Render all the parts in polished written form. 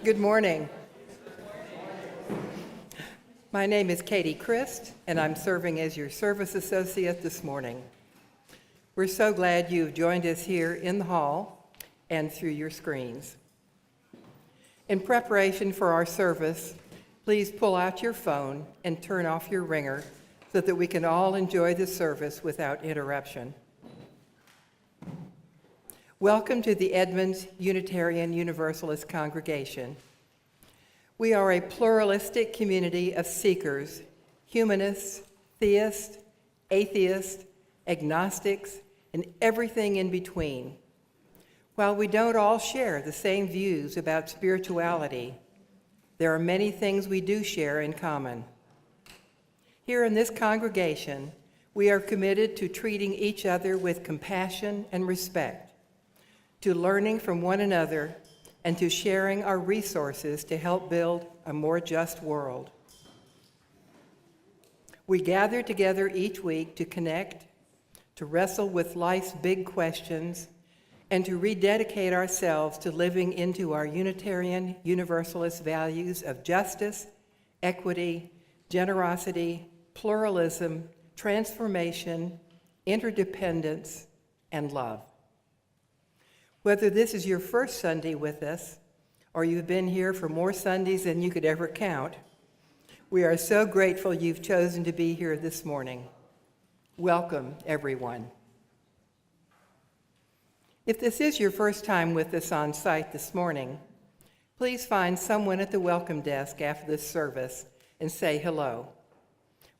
Good morning. My name is Katie Christ, and I'm serving as your service associate this morning. We're so glad you've joined us here in the hall and through your screens. In preparation for our service, please pull out your phone and turn off your ringer so that we can all enjoy the service without interruption. Welcome to the Edmonds Unitarian Universalist congregation. We are a pluralistic community of seekers, humanists, theists, atheists, agnostics, and everything in between. While we don't all share the same views about spirituality, there are many things we do share in common. Here in this congregation, we are committed to treating each other with compassion and respect, to learning from one another, and to sharing our resources to help build a more just world. We gather together each week to connect, to wrestle with life's big questions, and to rededicate ourselves to living into our Unitarian Universalist values of justice, equity, generosity, pluralism, transformation, interdependence, and love. Whether this is your first Sunday with us, or you've been here for more Sundays than you could ever count, we are so grateful you've chosen to be here this morning. Welcome, everyone. If this is your first time with us on site this morning, please find someone at the welcome desk after this service and say hello.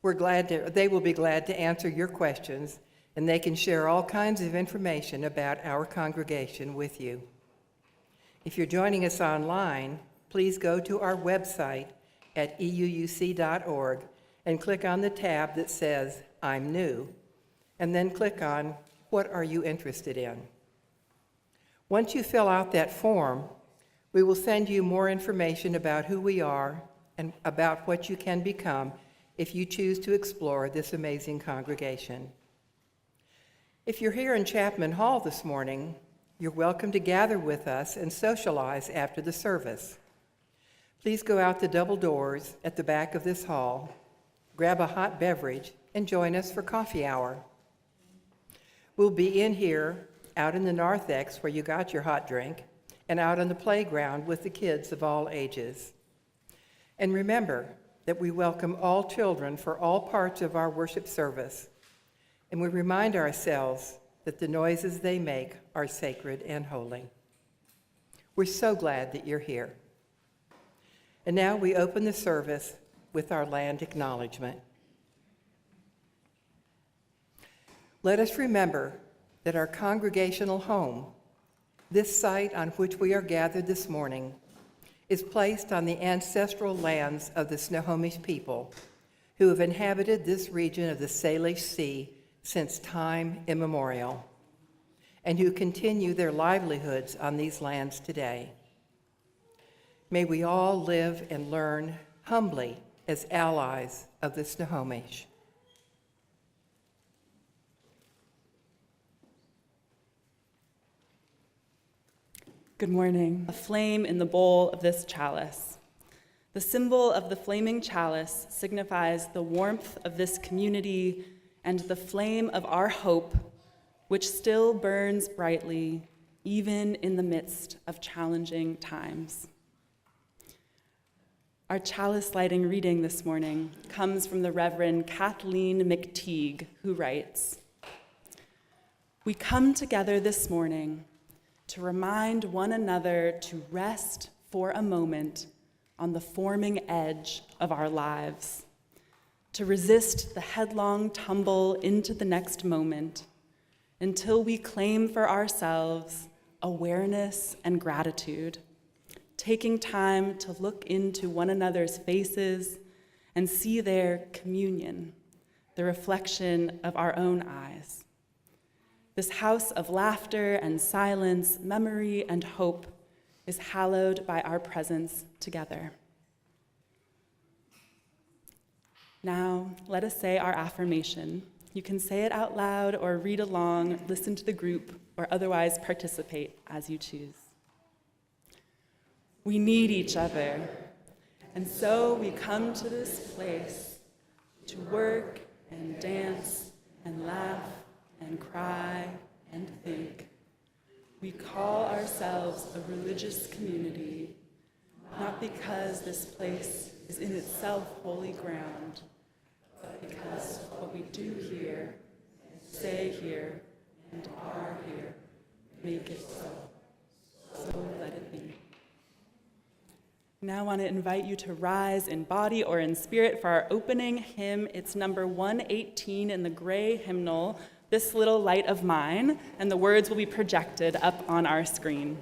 They will be glad to answer your questions, and they can share all kinds of information about our congregation with you. If you're joining us online, please go to our website at euuc.org and click on the tab that says I'm New, and then click on What Are You Interested in? Once you fill out that form, we will send you more information about who we are and about what you can become if you choose to explore this amazing congregation. If you're here in Chapman Hall this morning, you're welcome to gather with us and socialize after the service. Please go out the double doors at the back of this hall, grab a hot beverage, and join us for coffee hour. We'll be in here, out in the narthex where you got your hot drink, and out on the playground with the kids of all ages. And remember that we welcome all children for all parts of our worship service, and we remind ourselves that the noises they make are sacred and holy. We're so glad that you're here. And now we open the service with our land acknowledgement. Let us remember that our congregational home, this site on which we are gathered this morning, is placed on the ancestral lands of the Snohomish people who have inhabited this region of the Salish Sea since time immemorial, and who continue their livelihoods on these lands today. May we all live and learn humbly as allies of the Snohomish. Good morning. A flame in the bowl of this chalice. The symbol of the flaming chalice signifies the warmth of this community and the flame of our hope, which still burns brightly, even in the midst of challenging times. Our chalice lighting reading this morning comes from the Reverend Kathleen McTeague, who writes, "We come together this morning to remind one another to rest for a moment on the forming edge of our lives, to resist the headlong tumble into the next moment until we claim for ourselves awareness and gratitude, taking time to look into one another's faces and see their communion, the reflection of our own eyes. This house of laughter and silence, memory and hope is hallowed by our presence together." Now, let us say our affirmation. You can say it out loud or read along, listen to the group, or otherwise participate as you choose. We need each other. And so we come to this place to work and dance and laugh and cry and think. We call ourselves a religious community, not because this place is in itself holy ground, but because what we do here, say here, and are here, make it so. So let it be. Now I want to invite you to rise in body or in spirit for our opening hymn. It's number 118 in the gray hymnal, This Little Light of Mine, and the words will be projected up on our screen.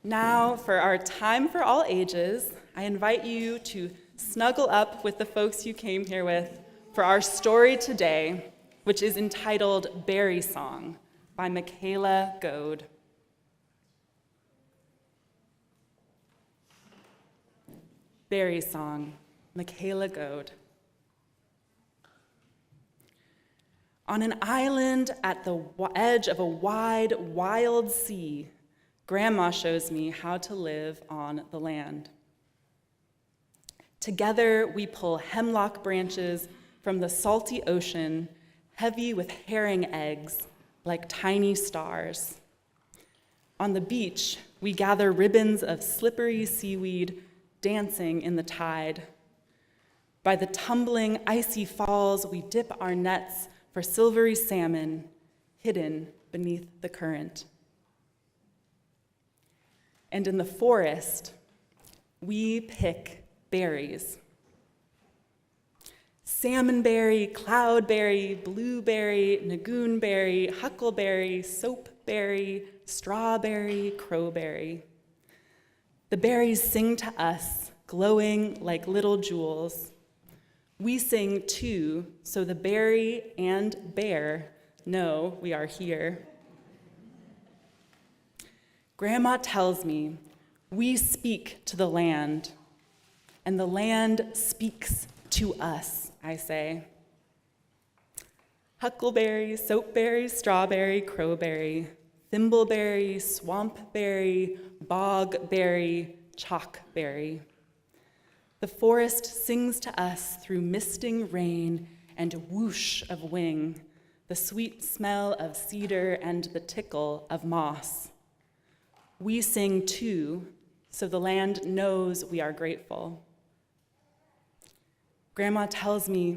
Now, for our time for all ages, I invite you to snuggle up with the folks you came here with for our story today, which is entitled Berry Song by Michaela Goad. Berry Song, Michaela Goad. On an island at the edge of a wide, wild sea, Grandma shows me how to live on the land. Together, we pull hemlock branches from the salty ocean, heavy with herring eggs, like tiny stars. On the beach, we gather ribbons of slippery seaweed dancing in the tide. By the tumbling, icy falls, we dip our nets for silvery salmon hidden beneath the current. And in the forest, we pick berries. Salmonberry, cloudberry, blueberry, nagoonberry, huckleberry, soapberry, strawberry, crowberry. The berries sing to us, glowing like little jewels. We sing too, so the berry and bear know we are here. Grandma tells me we speak to the land, and the land speaks to us, I say. Huckleberry, soapberry, strawberry, crowberry, thimbleberry, swampberry, bogberry, chalkberry. The forest sings to us through misting rain and whoosh of wing, the sweet smell of cedar and the tickle of moss. We sing too, so the land knows we are grateful. Grandma tells me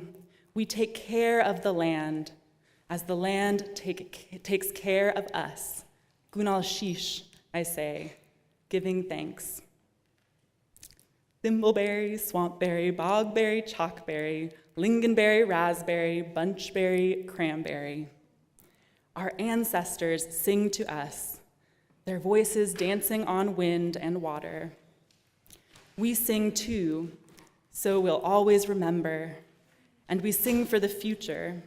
we take care of the land as the land takes care of us. Gunal shish, I say, giving thanks. Thimbleberry, swampberry, bogberry, chalkberry, lingonberry, raspberry, bunchberry, cranberry. Our ancestors sing to us, their voices dancing on wind and water. We sing too, so we'll always remember, and we sing for the future,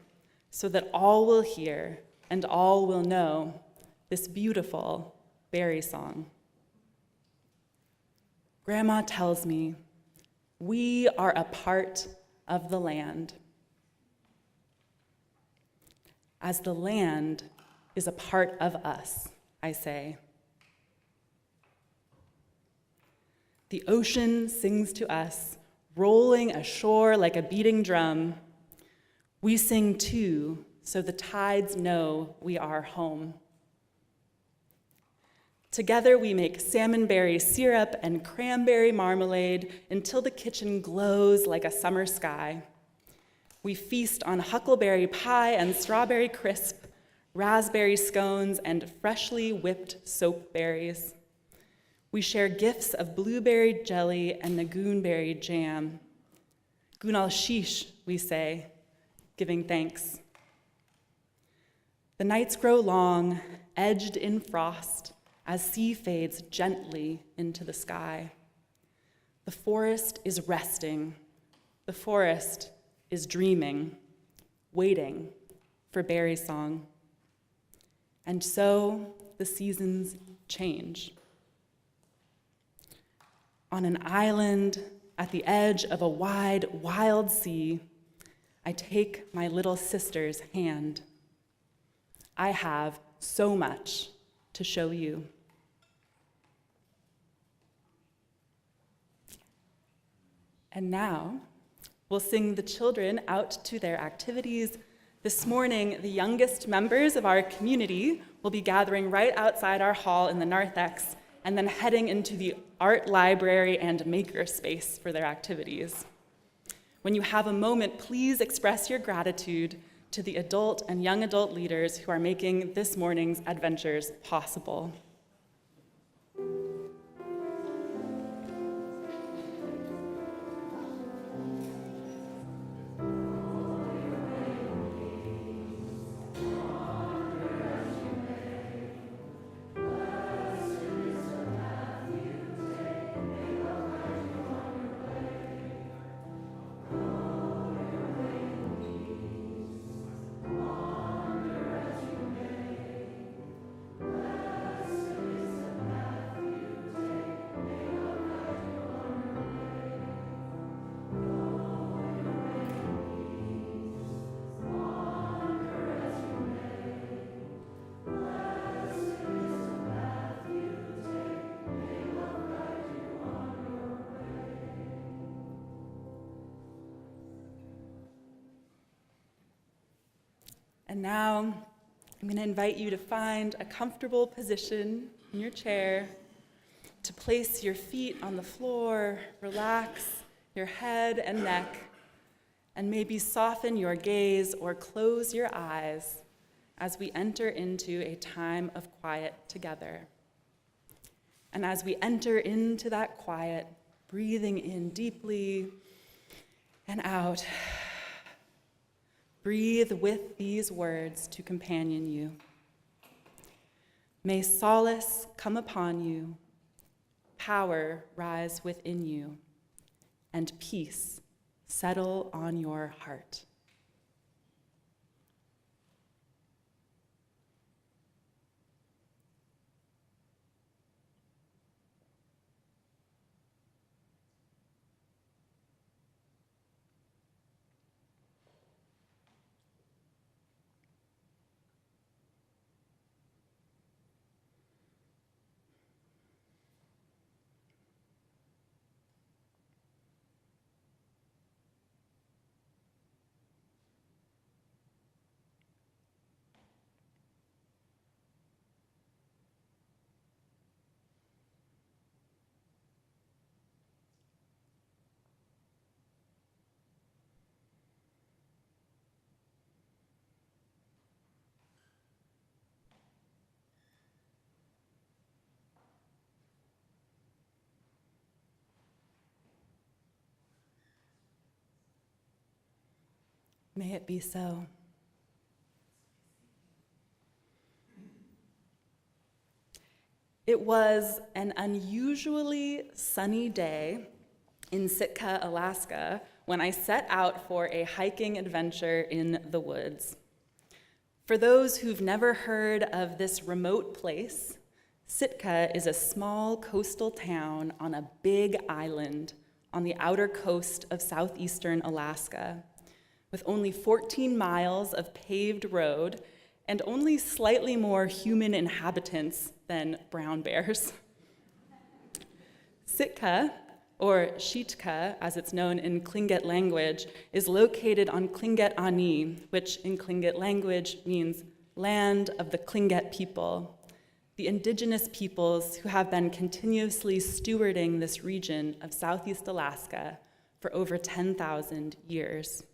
so that all will hear and all will know this beautiful berry song. Grandma tells me we are a part of the land, as the land is a part of us, I say. The ocean sings to us, rolling ashore like a beating drum. We sing too, so the tides know we are home. Together we make salmonberry syrup and cranberry marmalade until the kitchen glows like a summer sky. We feast on huckleberry pie and strawberry crisp, raspberry scones, and freshly whipped soap berries. We share gifts of blueberry jelly and nagoonberry jam. Gunal shish, we say, giving thanks. The nights grow long, edged in frost, as sea fades gently into the sky. The forest is resting. The forest is dreaming, waiting for berry song. And so the seasons change. On an island at the edge of a wide, wild sea, I take my little sister's hand. I have so much to show you. And now, we'll sing the children out to their activities. This morning, the youngest members of our community will be gathering right outside our hall in the narthex and then heading into the art library and maker space for their activities. When you have a moment, please express your gratitude to the adult and young adult leaders who are making this morning's adventures possible. And now, I'm going to invite you to find a comfortable position in your chair, to place your feet on the floor, relax your head and neck, and maybe soften your gaze or close your eyes as we enter into a time of quiet together. And as we enter into that quiet, breathing in deeply and out, breathe with these words to companion you. May solace come upon you, power rise within you, and peace settle on your heart. May it be so. It was an unusually sunny day in Sitka, Alaska, when I set out for a hiking adventure in the woods. For those who've never heard of this remote place, Sitka is a small coastal town on a big island on the outer coast of southeastern Alaska, with only 14 miles of paved road and only slightly more human inhabitants than brown bears. Sitka, or Shitka, as it's known in Tlingit language, is located on Tlingit Ani, which in Tlingit language means land of the Tlingit people, the indigenous peoples who have been continuously stewarding this region of Southeast Alaska for over 10,000 years.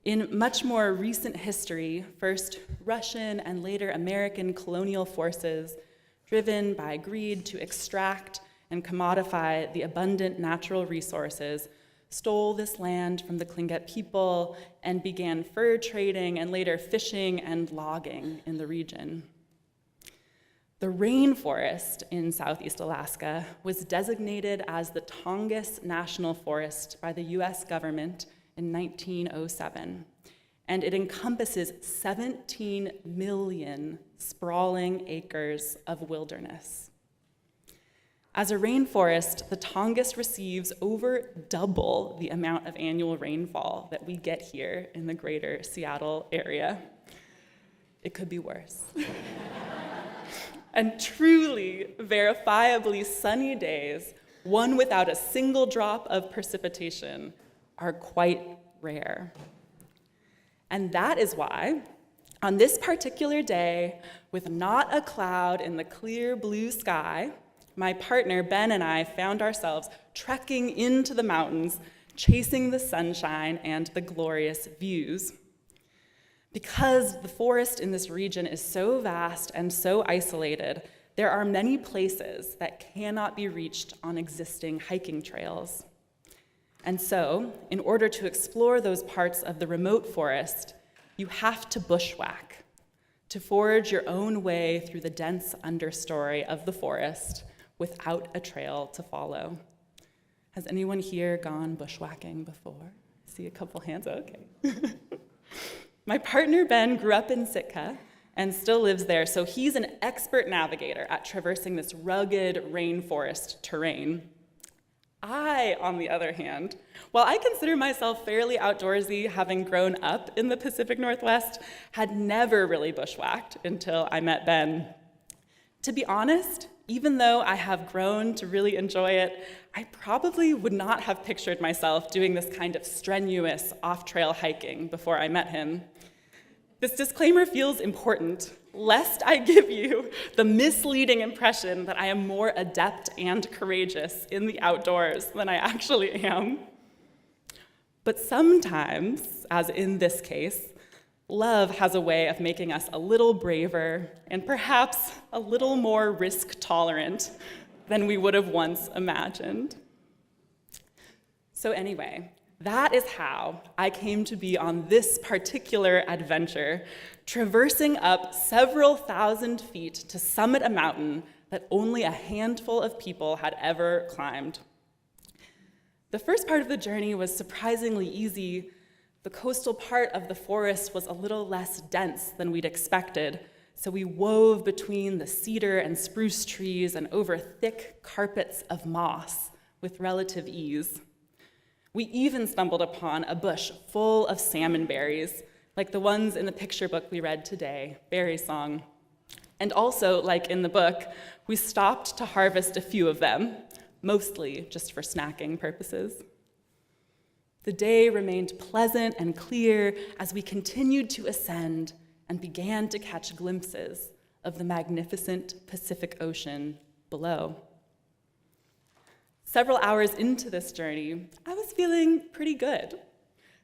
In much more recent history, first Russian and later American colonial forces, driven by greed to extract and commodify the abundant natural resources, stole this land from the Tlingit people and began fur trading and later fishing and logging in the region. The rainforest in Southeast Alaska was designated as the Tongass National Forest by the US government in 1907, and it encompasses 17 million sprawling acres of wilderness. As a rainforest, the Tongass receives over double the amount of annual rainfall that we get here in the greater Seattle area. It could be worse. And truly, verifiably sunny days, one without a single drop of precipitation, are quite rare. And that is why, on this particular day, with not a cloud in the clear blue sky, my partner Ben and I found ourselves trekking into the mountains, chasing the sunshine and the glorious views. Because the forest in this region is so vast and so isolated, there are many places that cannot be reached on existing hiking trails. And so, in order to explore those parts of the remote forest, you have to bushwhack, to forge your own way through the dense understory of the forest without a trail to follow. Has anyone here gone bushwhacking before? I see a couple hands, okay. My partner Ben grew up in Sitka and still lives there, so he's an expert navigator at traversing this rugged rainforest terrain. I, on the other hand, while I consider myself fairly outdoorsy, having grown up in the Pacific Northwest, had never really bushwhacked until I met Ben. To be honest, even though I have grown to really enjoy it, I probably would not have pictured myself doing this kind of strenuous off-trail hiking before I met him. This disclaimer feels important, lest I give you the misleading impression that I am more adept and courageous in the outdoors than I actually am. But sometimes, as in this case, love has a way of making us a little braver and perhaps a little more risk-tolerant than we would have once imagined. So anyway, that is how I came to be on this particular adventure, traversing up several thousand feet to summit a mountain that only a handful of people had ever climbed. The first part of the journey was surprisingly easy. The coastal part of the forest was a little less dense than we'd expected, so we wove between the cedar and spruce trees and over thick carpets of moss with relative ease. We even stumbled upon a bush full of salmon berries, like the ones in the picture book we read today, Berry Song. And also, like in the book, we stopped to harvest a few of them, mostly just for snacking purposes. The day remained pleasant and clear as we continued to ascend and began to catch glimpses of the magnificent Pacific Ocean below. Several hours into this journey, I was feeling pretty good.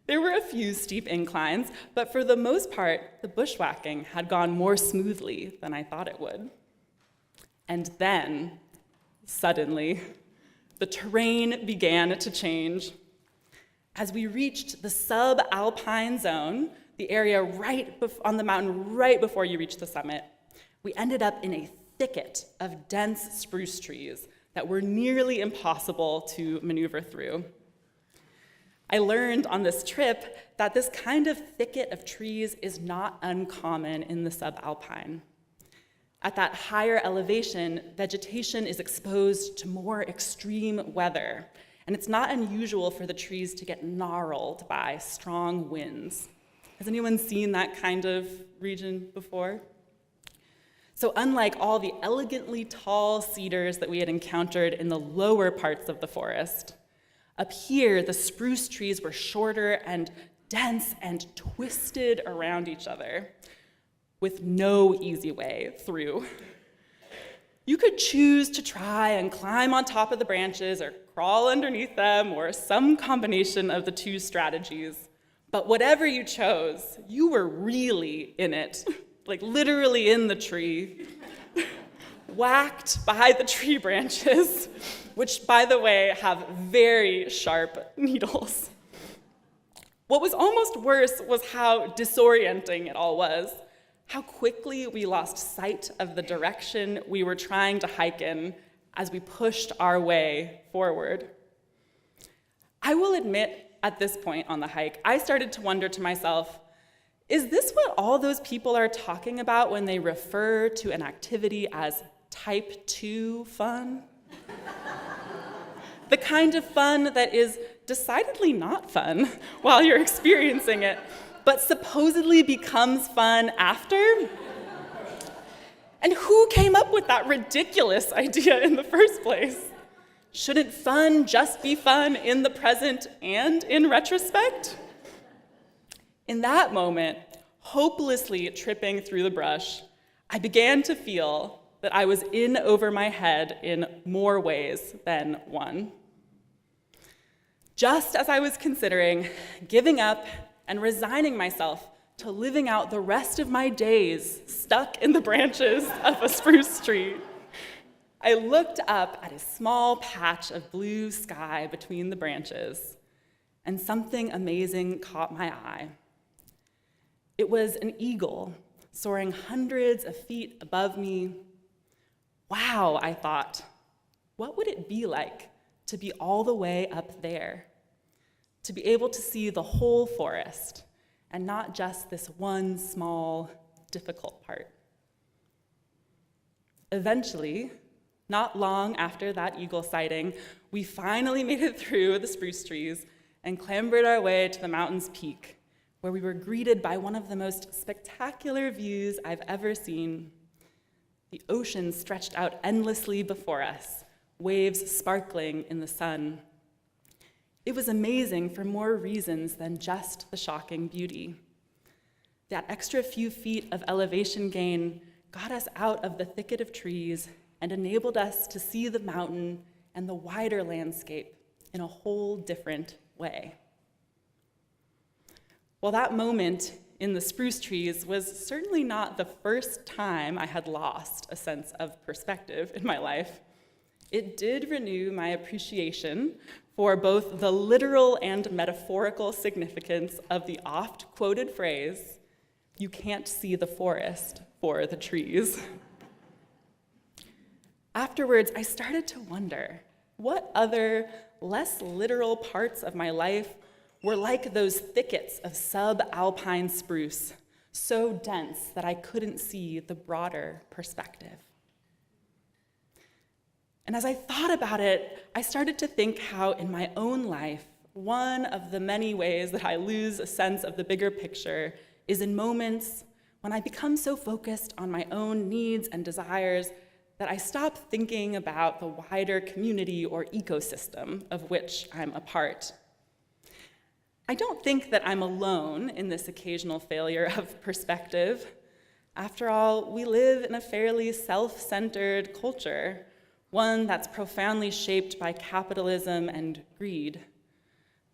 There were a few steep inclines, but for the most part, the bushwhacking had gone more smoothly than I thought it would. And then, suddenly, the terrain began to change. As we reached the subalpine zone, the area on the mountain right before you reach the summit, we ended up in a thicket of dense spruce trees that were nearly impossible to maneuver through. I learned on this trip that this kind of thicket of trees is not uncommon in the subalpine. At that higher elevation, vegetation is exposed to more extreme weather, and it's not unusual for the trees to get gnarled by strong winds. Has anyone seen that kind of region before? So unlike all the elegantly tall cedars that we had encountered in the lower parts of the forest, up here, the spruce trees were shorter and dense and twisted around each other, with no easy way through. You could choose to try and climb on top of the branches or crawl underneath them or some combination of the two strategies. But whatever you chose, you were really in it, like literally in the tree, whacked by the tree branches, which, by the way, have very sharp needles. What was almost worse was how disorienting it all was. How quickly we lost sight of the direction we were trying to hike in as we pushed our way forward. I will admit, at this point on the hike, I started to wonder to myself, is this what all those people are talking about when they refer to an activity as type 2 fun? The kind of fun that is decidedly not fun while you're experiencing it, but supposedly becomes fun after? And who came up with that ridiculous idea in the first place? Shouldn't fun just be fun in the present and in retrospect? In that moment, hopelessly tripping through the brush, I began to feel that I was in over my head in more ways than one. Just as I was considering giving up and resigning myself to living out the rest of my days stuck in the branches of a spruce tree, I looked up at a small patch of blue sky between the branches, and something amazing caught my eye. It was an eagle soaring hundreds of feet above me. Wow, I thought, what would it be like to be all the way up there? To be able to see the whole forest and not just this one small, difficult part. Eventually, not long after that eagle sighting, we finally made it through the spruce trees and clambered our way to the mountain's peak, where we were greeted by one of the most spectacular views I've ever seen. The ocean stretched out endlessly before us, waves sparkling in the sun. It was amazing for more reasons than just the shocking beauty. That extra few feet of elevation gain got us out of the thicket of trees and enabled us to see the mountain and the wider landscape in a whole different way. Well, that moment in the spruce trees was certainly not the first time I had lost a sense of perspective in my life. It did renew my appreciation for both the literal and metaphorical significance of the oft-quoted phrase, "You can't see the forest for the trees." Afterwards, I started to wonder what other, less literal parts of my life were like those thickets of subalpine spruce, so dense that I couldn't see the broader perspective. And as I thought about it, I started to think how in my own life, one of the many ways that I lose a sense of the bigger picture is in moments when I become so focused on my own needs and desires that I stop thinking about the wider community or ecosystem of which I'm a part. I don't think that I'm alone in this occasional failure of perspective. After all, we live in a fairly self-centered culture, one that's profoundly shaped by capitalism and greed.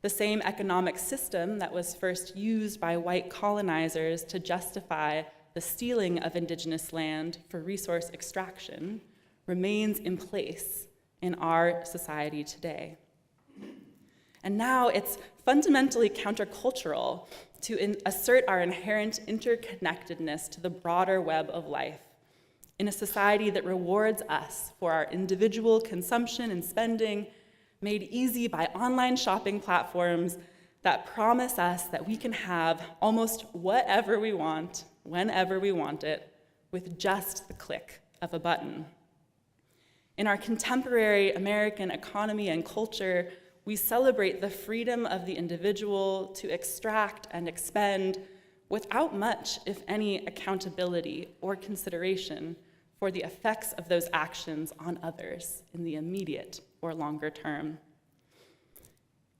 The same economic system that was first used by white colonizers to justify the stealing of indigenous land for resource extraction remains in place in our society today. And now it's fundamentally countercultural to assert our inherent interconnectedness to the broader web of life, in a society that rewards us for our individual consumption and spending, made easy by online shopping platforms that promise us that we can have almost whatever we want, whenever we want it, with just the click of a button. In our contemporary American economy and culture, we celebrate the freedom of the individual to extract and expend without much, if any, accountability or consideration for the effects of those actions on others in the immediate or longer term.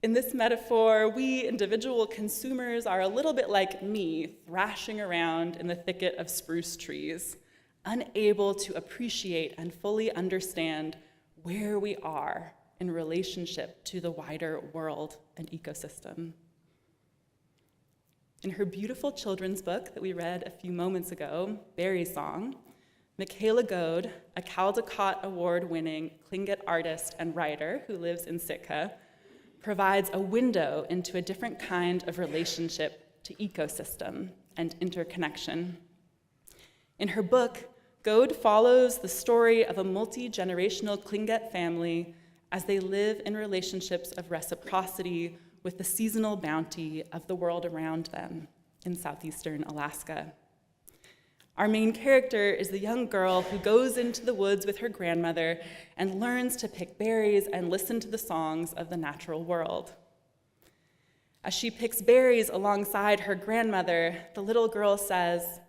In this metaphor, we individual consumers are a little bit like me thrashing around in the thicket of spruce trees, unable to appreciate and fully understand where we are in relationship to the wider world and ecosystem. In her beautiful children's book that we read a few moments ago, Berry Song, Michaela Goad, a Caldecott Award-winning Tlingit artist and writer who lives in Sitka, provides a window into a different kind of relationship to ecosystem and interconnection. In her book, Goad follows the story of a multi-generational Tlingit family as they live in relationships of reciprocity with the seasonal bounty of the world around them in southeastern Alaska. Our main character is the young girl who goes into the woods with her grandmother and learns to pick berries and listen to the songs of the natural world. As she picks berries alongside her grandmother, the little girl says,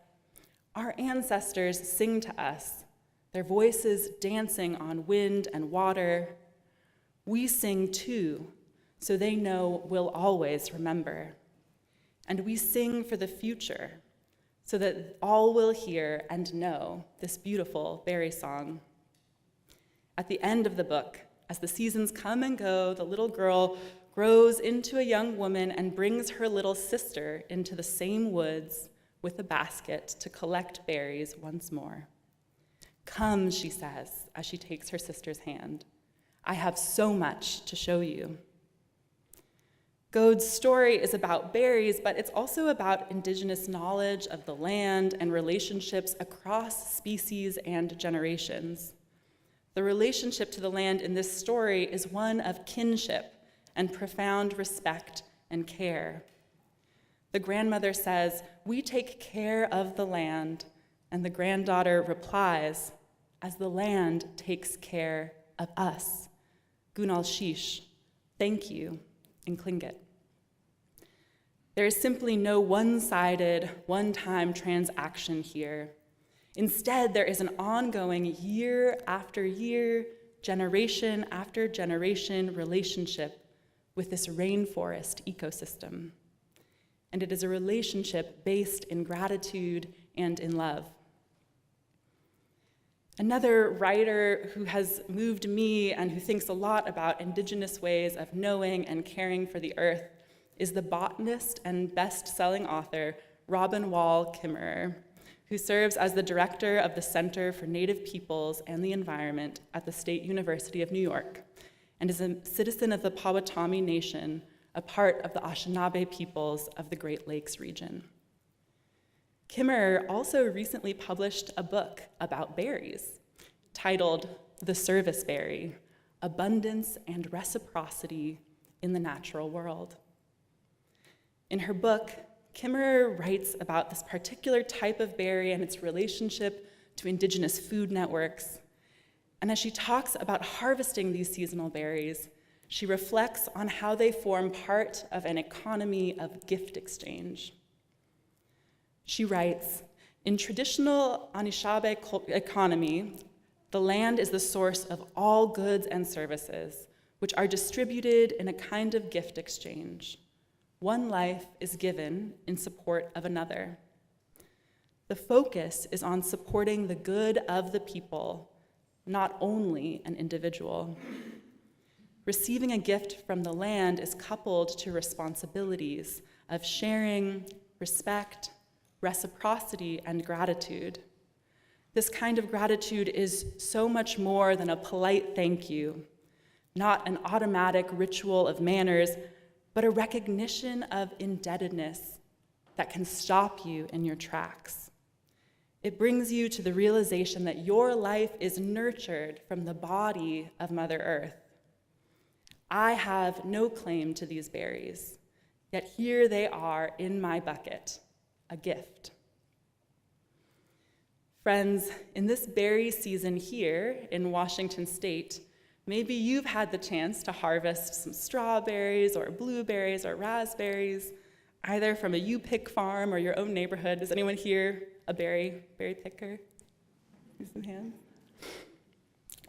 "Our ancestors sing to us, their voices dancing on wind and water. We sing too, so they know we'll always remember. And we sing for the future, so that all will hear and know this beautiful berry song." At the end of the book, as the seasons come and go, the little girl grows into a young woman and brings her little sister into the same woods with a basket to collect berries once more. "Come," she says, as she takes her sister's hand. "I have so much to show you." Goad's story is about berries, but it's also about indigenous knowledge of the land and relationships across species and generations. The relationship to the land in this story is one of kinship and profound respect and care. The grandmother says, "We take care of the land," and the granddaughter replies, "As the land takes care of us. Gunal Shish, thank you," in Tlingit. There is simply no one-sided, one-time transaction here. Instead, there is an ongoing year after year, generation after generation relationship with this rainforest ecosystem. And it is a relationship based in gratitude and in love. Another writer who has moved me and who thinks a lot about indigenous ways of knowing and caring for the earth is the botanist and best-selling author Robin Wall Kimmerer, who serves as the director of the Center for Native Peoples and the Environment at the State University of New York, and is a citizen of the Powhatan Nation, a part of the Anishinaabe peoples of the Great Lakes region. Kimmerer also recently published a book about berries, titled "The Service Berry: Abundance and Reciprocity in the Natural World." In her book, Kimmerer writes about this particular type of berry and its relationship to indigenous food networks. And as she talks about harvesting these seasonal berries, she reflects on how they form part of an economy of gift exchange. She writes, "In traditional Anishinaabe economy, the land is the source of all goods and services, which are distributed in a kind of gift exchange. One life is given in support of another. The focus is on supporting the good of the people, not only an individual. Receiving a gift from the land is coupled to responsibilities of sharing, respect, reciprocity, and gratitude. This kind of gratitude is so much more than a polite thank you, not an automatic ritual of manners, but a recognition of indebtedness that can stop you in your tracks. It brings you to the realization that your life is nurtured from the body of Mother Earth. I have no claim to these berries, yet here they are in my bucket, a gift. Friends, in this berry season here in Washington State, maybe you've had the chance to harvest some strawberries or blueberries or raspberries, either from a you-pick farm or your own neighborhood. Is anyone here a berry picker? Raise some hands.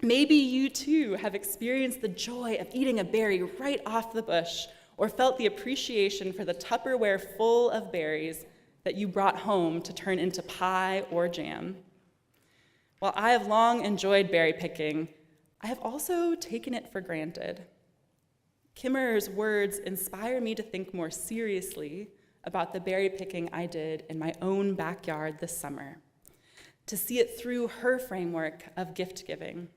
Maybe you too have experienced the joy of eating a berry right off the bush, or felt the appreciation for the Tupperware full of berries that you brought home to turn into pie or jam. While I have long enjoyed berry picking, I have also taken it for granted. Kimmerer's words inspire me to think more seriously about the berry picking I did in my own backyard this summer, to see it through her framework of gift giving,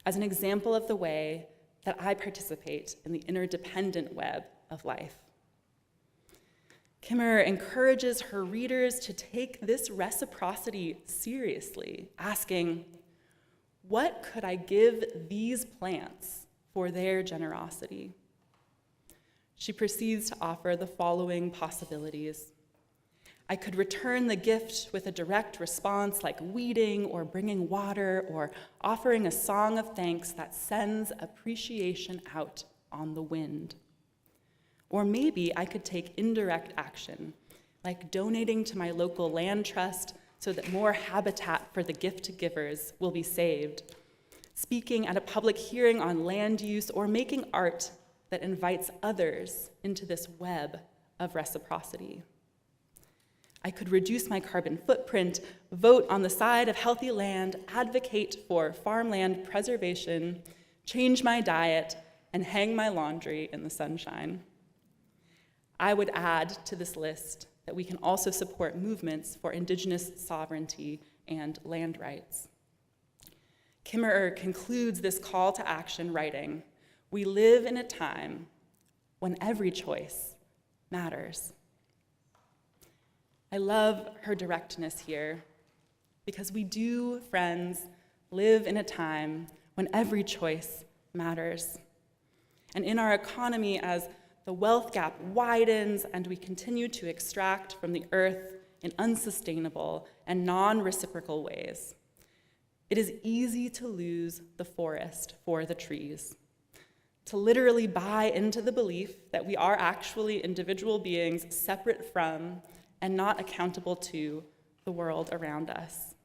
as an example of the way that I participate in the interdependent web of life. Kimmerer encourages her readers to take this reciprocity seriously, asking, what could I give these plants for their generosity? She proceeds to offer the following possibilities. I could return the gift with a direct response like weeding or bringing water or offering a song of thanks that sends appreciation out on the wind. Or maybe I could take indirect action, like donating to my local land trust so that more habitat for the gift givers will be saved, speaking at a public hearing on land use, or making art that invites others into this web of reciprocity. I could reduce my carbon footprint, vote on the side of healthy land, advocate for farmland preservation, change my diet, and hang my laundry in the sunshine. I would add to this list that we can also support movements for Indigenous sovereignty and land rights. Kimmerer concludes this call to action writing, "We live in a time when every choice matters." I love her directness here, because we do, friends, live in a time when every choice matters. And in our economy, as the wealth gap widens and we continue to extract from the earth in unsustainable and non-reciprocal ways, it is easy to lose the forest for the trees, to literally buy into the belief that we are actually individual beings separate from and not accountable to the world around us.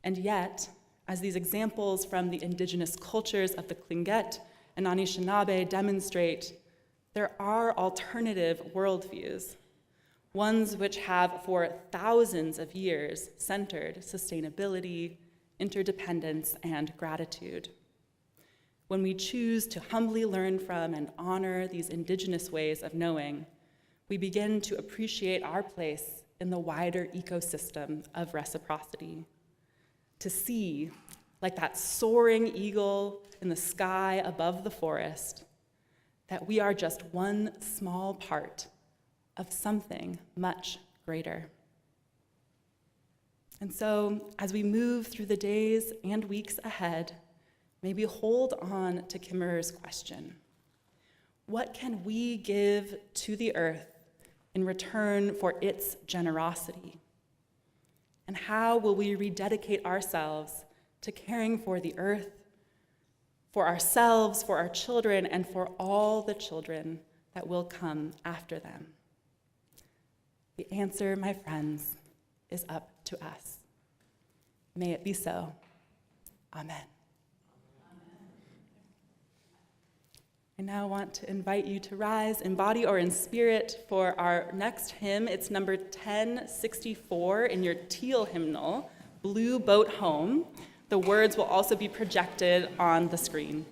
And yet, as these examples from the indigenous cultures of the Tlingit and Anishinaabe demonstrate, there are alternative worldviews, ones which have for thousands of years centered sustainability, interdependence, and gratitude. When we choose to humbly learn from and honor these indigenous ways of knowing, we begin to appreciate our place in the wider ecosystem of reciprocity, to see, like that soaring eagle in the sky above the forest, that we are just one small part of something much greater. And so, as we move through the days and weeks ahead, may we hold on to Kimmerer's question: what can we give to the earth in return for its generosity? And how will we rededicate ourselves to caring for the earth, for ourselves, for our children, and for all the children that will come after them? The answer, my friends, is up to us. May it be so. Amen. I now want to invite you to rise in body or in spirit for our next hymn. It's number 1064 in your teal hymnal, Blue Boat Home. The words will also be projected on the screen.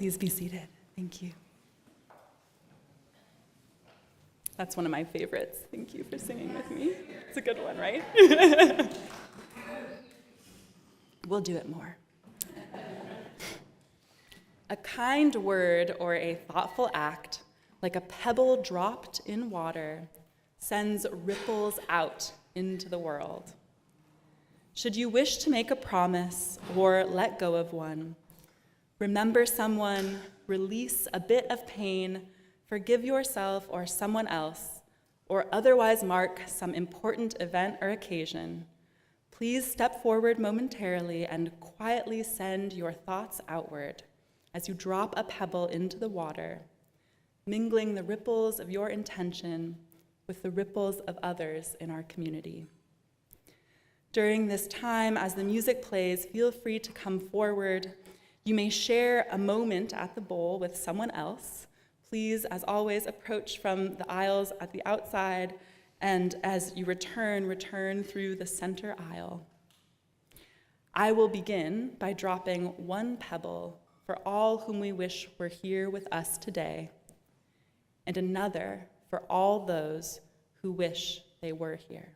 Please be seated. Thank you. That's one of my favorites. Thank you for singing with me. It's a good one, right? We'll do it more. A kind word or a thoughtful act, like a pebble dropped in water, sends ripples out into the world. Should you wish to make a promise or let go of one, remember someone, release a bit of pain, forgive yourself or someone else, or otherwise mark some important event or occasion, please step forward momentarily and quietly send your thoughts outward as you drop a pebble into the water, mingling the ripples of your intention with the ripples of others in our community. During this time, as the music plays, feel free to come forward. You may share a moment at the bowl with someone else. Please, as always, approach from the aisles at the outside, and as you return through the center aisle. I will begin by dropping one pebble for all whom we wish were here with us today, and another for all those who wish they were here.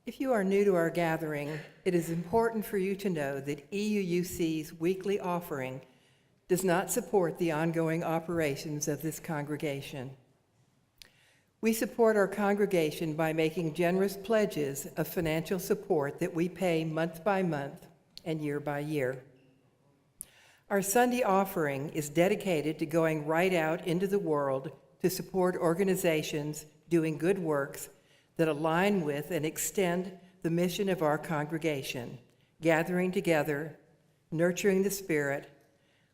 If you are new to our gathering, it is important for you to know that EUUC's weekly offering does not support the ongoing operations of this congregation. We support our congregation by making generous pledges of financial support that we pay month by month and year by year. Our Sunday offering is dedicated to going right out into the world to support organizations doing good works that align with and extend the mission of our congregation, gathering together, nurturing the Spirit,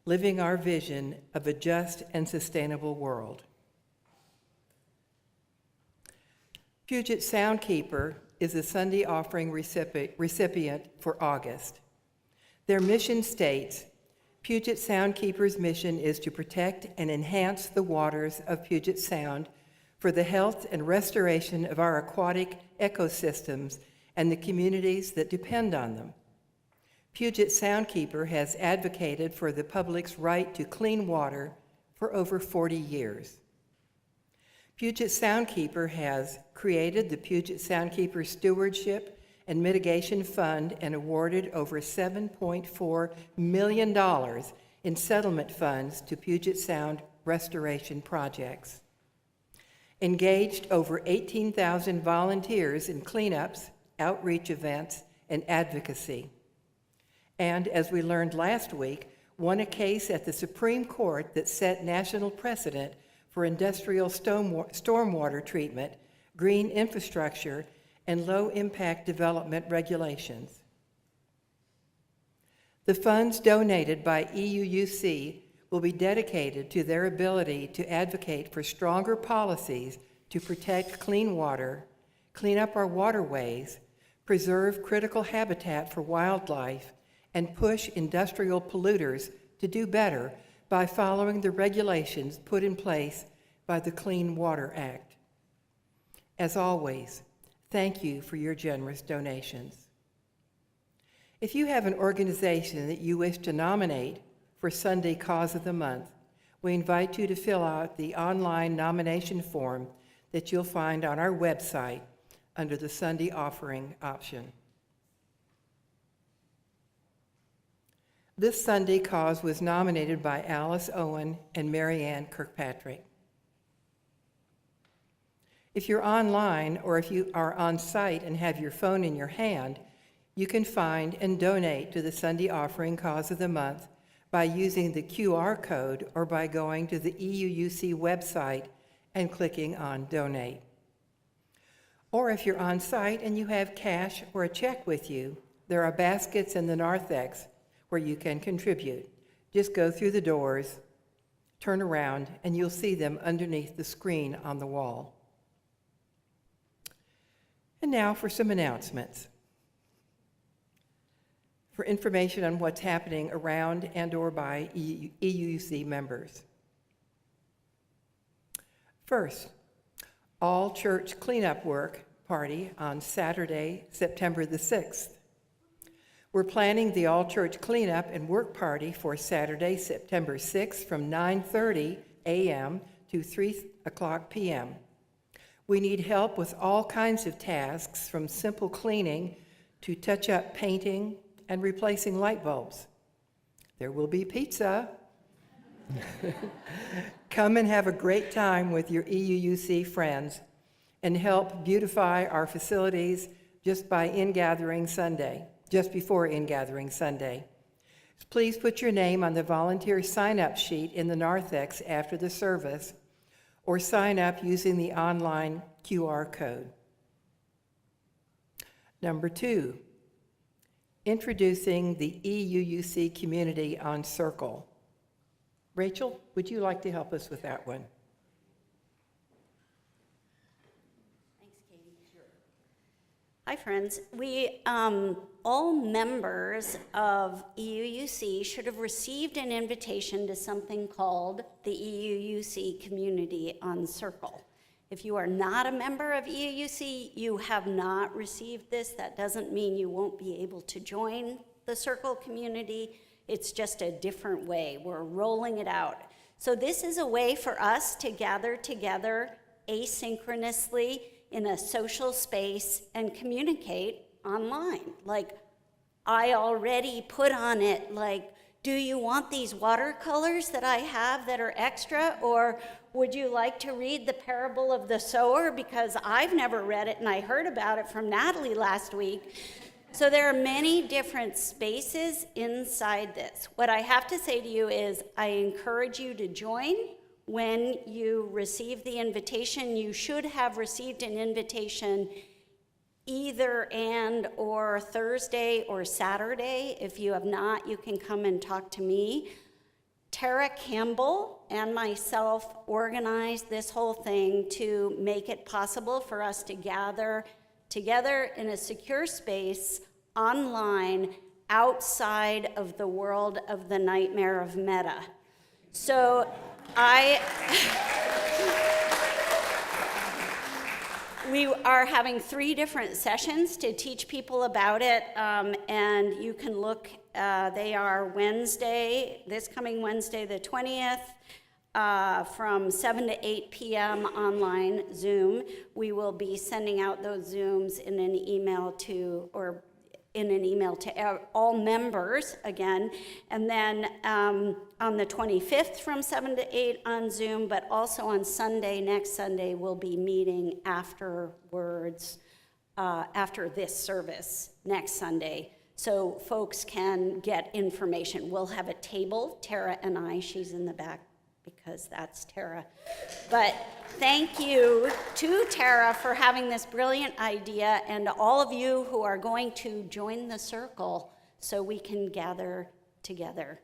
living our vision of a just and sustainable world. Puget Soundkeeper is the Sunday offering recipient for August. Their mission states, Puget Soundkeeper's mission is to protect and enhance the waters of Puget Sound for the health and restoration of our aquatic ecosystems and the communities that depend on them. Puget Soundkeeper has advocated for the public's right to clean water for over 40 years. Puget Soundkeeper has created the Puget Soundkeeper Stewardship and Mitigation Fund and awarded over $7.4 million in settlement funds to Puget Sound restoration projects. Engaged over 18,000 volunteers in cleanups, outreach events, and advocacy. And as we learned last week, won a case at the Supreme Court that set national precedent for industrial stormwater treatment, green infrastructure, and low-impact development regulations. The funds donated by EUUC will be dedicated to their ability to advocate for stronger policies to protect clean water, clean up our waterways, preserve critical habitat for wildlife, and push industrial polluters to do better by following the regulations put in place by the Clean Water Act. As always, thank you for your generous donations. If you have an organization that you wish to nominate for Sunday Cause of the Month, we invite you to fill out the online nomination form that you'll find on our website under the Sunday Offering option. This Sunday cause was nominated by Alice Owen and Marianne Kirkpatrick. If you're online or if you are on site and have your phone in your hand, you can find and donate to the Sunday Offering Cause of the Month by using the QR code or by going to the EUUC website and clicking on Donate. Or if you're on site and you have cash or a check with you, there are baskets in the narthex where you can contribute. Just go through the doors, turn around, and you'll see them underneath the screen on the wall. And now for some announcements. For information on what's happening around and or by EUC members. First, all church cleanup work party on Saturday, September the 6th. We're planning the all-church cleanup and work party for Saturday, September 6th from 9:30 a.m. to 3 o'clock p.m. We need help with all kinds of tasks, from simple cleaning to touch-up painting and replacing light bulbs. There will be pizza. Come and have a great time with your EUUC friends and help beautify our facilities just before In-Gathering Sunday. Please put your name on the volunteer sign-up sheet in the narthex after the service, or sign up using the online QR code. Number 2, introducing the EUUC community on Circle. Rachel, would you like to help us with that one? Thanks, Katie. Sure. Hi, friends. We, all members of EUUC should have received an invitation to something called the EUUC Community on Circle. If you are not a member of EUUC, you have not received this. That doesn't mean you won't be able to join the Circle community. It's just a different way. We're rolling it out. So this is a way for us to gather together asynchronously in a social space and communicate online. Like, I already put on it, like, do you want these watercolors that I have that are extra, or would you like to read the parable of the sower? Because I've never read it and I heard about it from Natalie last week. So there are many different spaces inside this. What I have to say to you is I encourage you to join when you receive the invitation. You should have received an invitation either and or Thursday or Saturday. If you have not, you can come and talk to me. Tara Campbell and myself organized this whole thing to make it possible for us to gather together in a secure space online outside of the world of the nightmare of Meta. So we are having 3 different sessions to teach people about it, and you can look, they are Wednesday, this coming Wednesday the 20th, from 7 to 8 p.m. online Zoom. We will be sending out those Zooms in an email to all members again, and then on the 25th from 7 to 8 on Zoom, but also on Sunday, next Sunday, we'll be meeting afterwards, after this service next Sunday, so folks can get information. We'll have a table, Tara and I, she's in the back because that's Tara. But thank you to Tara for having this brilliant idea, and all of you who are going to join the circle so we can gather together.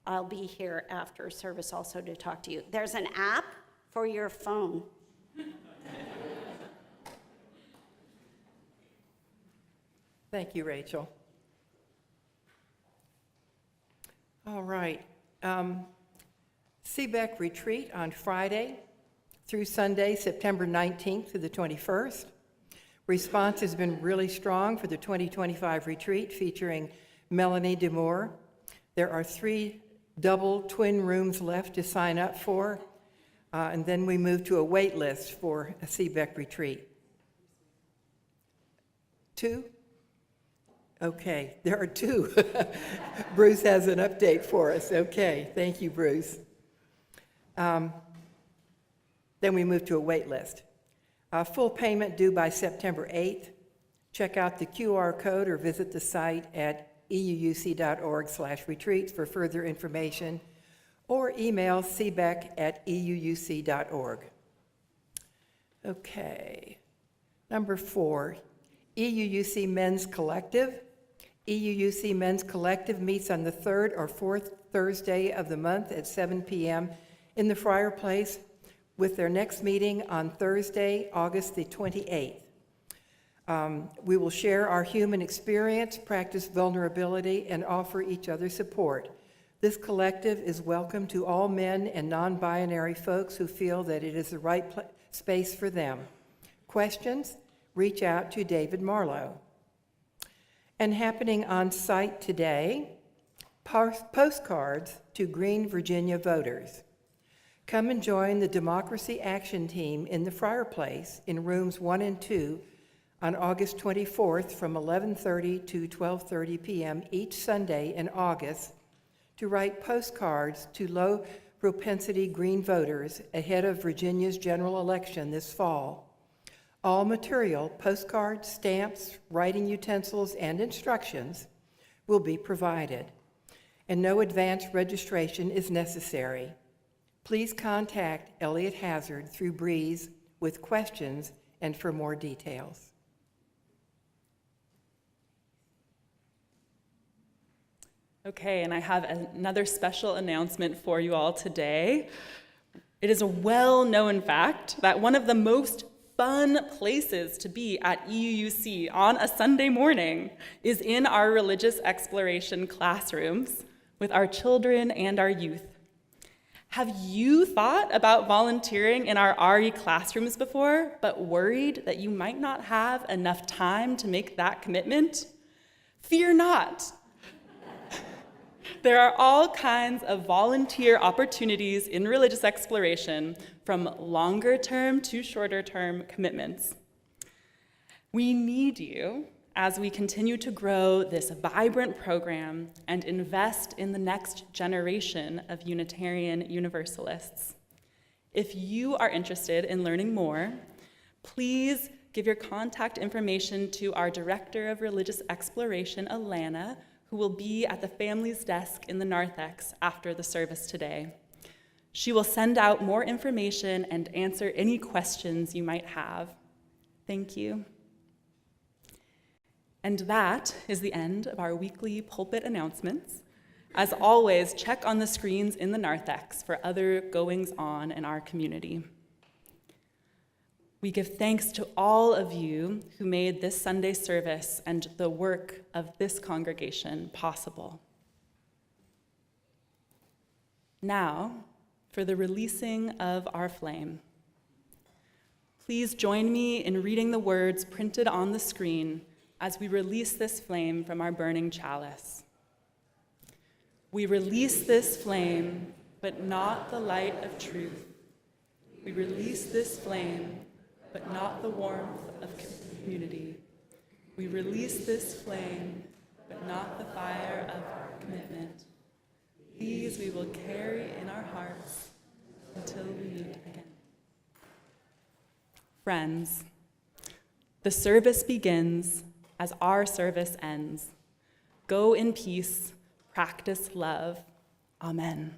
I'll be here after service also to talk to you. There's an app for your phone. Thank you, Rachel. All right. CBEC retreat on Friday through Sunday, September 19th to the 21st. Response has been really strong for the 2025 retreat featuring Melanie DeMoore. There are 3 double twin rooms left to sign up for, and then we move to a wait list for a CBEC retreat. 2? Okay, there are 2. Bruce has an update for us. Okay, thank you, Bruce. Then we move to a wait list. Full payment due by September 8th. Check out the QR code or visit the site at euuc.org/retreats for further information, or email cbec@euuc.org. Okay. Number 4, EUUC Men's Collective. EUUC Men's Collective meets on the 3rd or 4th Thursday of the month at 7 p.m. in the Friar Place, with their next meeting on Thursday, August the 28th. We will share our human experience, practice vulnerability, and offer each other support. This collective is welcome to all men and non-binary folks who feel that it is the right space for them. Questions? Reach out to David Marlowe. And happening on site today, postcards to Green Virginia voters. Come and join the Democracy Action Team in the Friar Place in rooms 1 and 2 on August 24th from 11:30 to 12:30 p.m. each Sunday in August to write postcards to low-propensity Green voters ahead of Virginia's general election this fall. All material, postcards, stamps, writing utensils, and instructions will be provided, and no advance registration is necessary. Please contact Elliot Hazard through Breeze with questions and for more details. Okay, and I have another special announcement for you all today. It is a well-known fact that one of the most fun places to be at EUUC on a Sunday morning is in our religious exploration classrooms with our children and our youth. Have you thought about volunteering in our RE classrooms before, but worried that you might not have enough time to make that commitment? Fear not. There are all kinds of volunteer opportunities in religious exploration, from longer-term to shorter-term commitments. We need you as we continue to grow this vibrant program and invest in the next generation of Unitarian Universalists. If you are interested in learning more, please give your contact information to our Director of Religious Exploration, Alana, who will be at the family's desk in the narthex after the service today. She will send out more information and answer any questions you might have. Thank you. And that is the end of our weekly pulpit announcements. As always, check on the screens in the narthex for other goings-on in our community. We give thanks to all of you who made this Sunday service and the work of this congregation possible. Now, for the releasing of our flame. Please join me in reading the words printed on the screen as we release this flame from our burning chalice. We release this flame, but not the light of truth. We release this flame, but not the warmth of community. We release this flame, but not the fire of commitment. These we will carry in our hearts until we meet again. Friends, the service begins as our service ends. Go in peace, practice love. Amen.